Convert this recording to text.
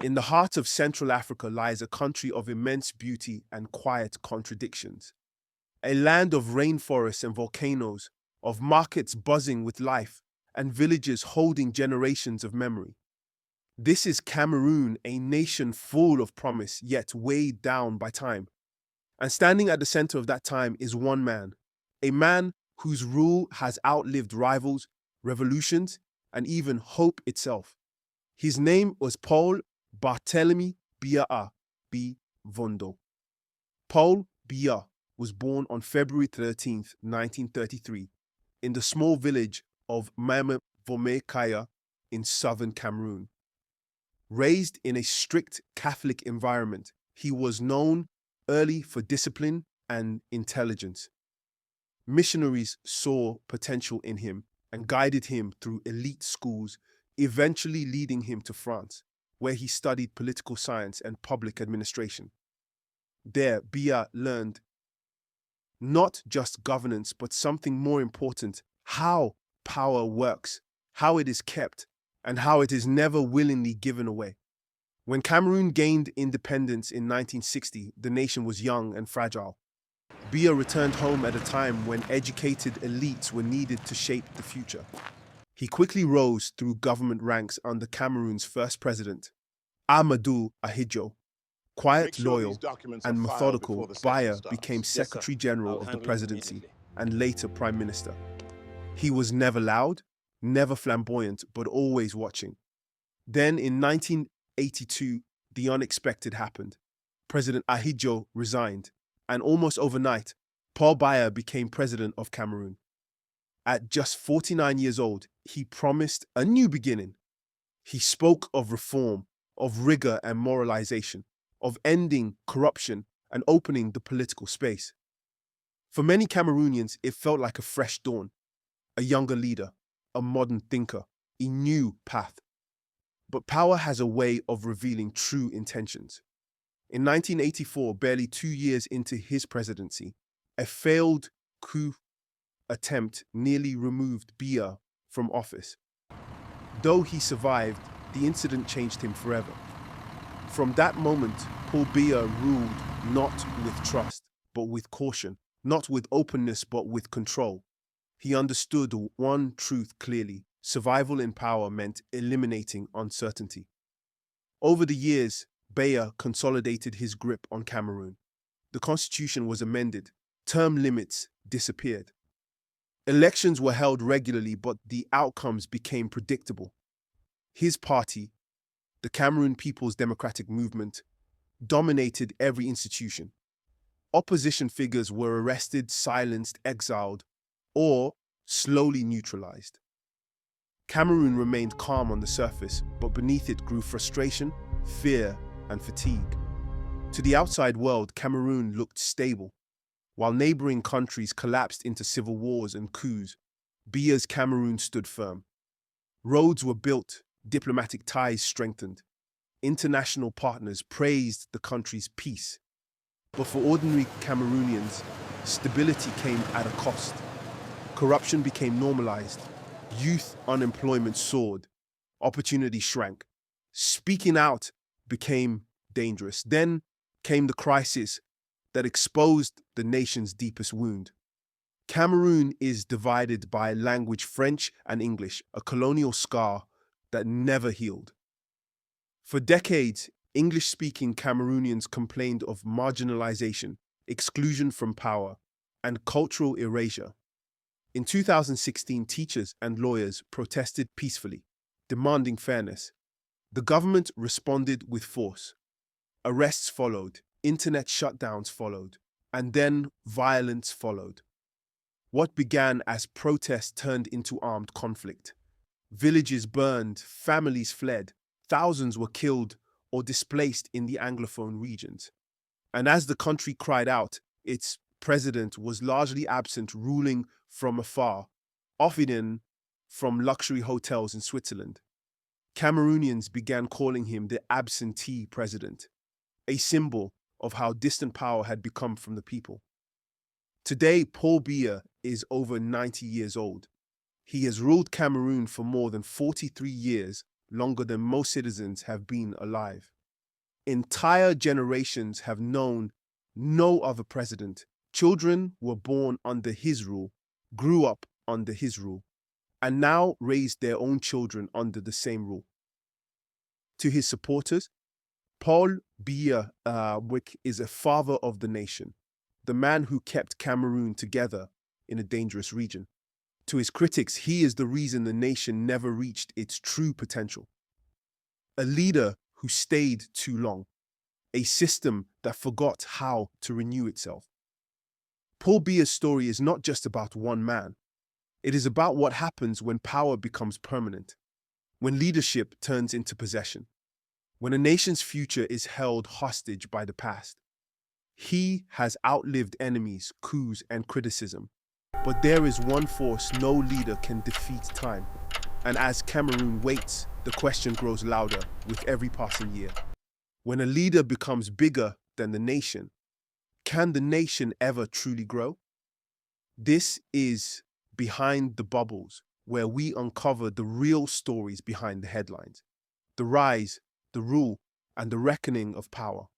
In the heart of Central Africa lies a country of immense beauty and quiet contradictions. A land of rainforests and volcanoes, of markets buzzing with life, and villages holding generations of memory. This is Cameroon, a nation full of promise, yet weighed down by time. And standing at the center of that time is one man, a man whose rule has outlived rivals, revolutions, and even hope itself. His name was Paul Biya B. Vondo. Paul Biya was born on February 13th, 1933, in the small village of Kaya in southern Cameroon. Raised in a strict Catholic environment, he was known early for discipline and intelligence. Missionaries saw potential in him and guided him through elite schools, eventually leading him to France, where he studied political science and public administration. There, Biya learned not just governance, but something more important: how power works, how it is kept, and how it is never willingly given away. When Cameroon gained independence in 1960, the nation was young and fragile. Biya returned home at a time when educated elites were needed to shape the future. He quickly rose through government ranks under Cameroon's first president, Ahmadou Ahidjo. Quiet, loyal, and methodical, Biya became Secretary General of the presidency and later Prime Minister. He was never loud, never flamboyant, but always watching. Then in 1982, the unexpected happened. President Ahidjo resigned, and almost overnight, Paul Biya became president of Cameroon. At just 49 years old, he promised a new beginning. He spoke of reform, of rigor and moralization, of ending corruption and opening the political space. For many Cameroonians, it felt like a fresh dawn, a younger leader, a modern thinker, a new path. But power has a way of revealing true intentions. In 1984, barely 2 years into his presidency, a failed coup attempt nearly removed Biya from office. Though he survived, the incident changed him forever. From that moment, Paul Biya ruled not with trust, but with caution, not with openness, but with control. He understood one truth clearly: survival in power meant eliminating uncertainty. Over the years, Biya consolidated his grip on Cameroon. The constitution was amended, term limits disappeared. Elections were held regularly, but the outcomes became predictable. His party, the Cameroon People's Democratic Movement, dominated every institution. Opposition figures were arrested, silenced, exiled, or slowly neutralized. Cameroon remained calm on the surface, but beneath it grew frustration, fear, and fatigue. To the outside world, Cameroon looked stable. While neighboring countries collapsed into civil wars and coups, Biya's Cameroon stood firm. Roads were built, diplomatic ties strengthened. International partners praised the country's peace. But for ordinary Cameroonians, stability came at a cost. Corruption became normalized. Youth unemployment soared. Opportunity shrank. Speaking out became dangerous. Then came the crisis that exposed the nation's deepest wound. Cameroon is divided by language French and English, a colonial scar that never healed. For decades, English-speaking Cameroonians complained of marginalization, exclusion from power, and cultural erasure. In 2016, teachers and lawyers protested peacefully, demanding fairness. The government responded with force. Arrests followed, internet shutdowns followed, and then violence followed. What began as protest turned into armed conflict. Villages burned, families fled, thousands were killed or displaced in the Anglophone regions. And as the country cried out, its president was largely absent, ruling from afar, often from luxury hotels in Switzerland. Cameroonians began calling him the absentee president, a symbol of how distant power had become from the people. Today, Paul Biya is over 90 years old. He has ruled Cameroon for more than 43 years, longer than most citizens have been alive. Entire generations have known no other president. Children were born under his rule, grew up under his rule, and now raise their own children under the same rule. To his supporters, Paul Biya is a father of the nation, the man who kept Cameroon together in a dangerous region. To his critics, he is the reason the nation never reached its true potential. A leader who stayed too long, a system that forgot how to renew itself. Paul Biya's story is not just about one man. It is about what happens when power becomes permanent, when leadership turns into possession, when a nation's future is held hostage by the past. He has outlived enemies, coups, and criticism. But there is one force no leader can defeat: time. And as Cameroon waits, the question grows louder with every passing year. When a leader becomes bigger than the nation, can the nation ever truly grow? This is Behind the Bubbles, where we uncover the real stories behind the headlines, the rise, the rule, and the reckoning of power.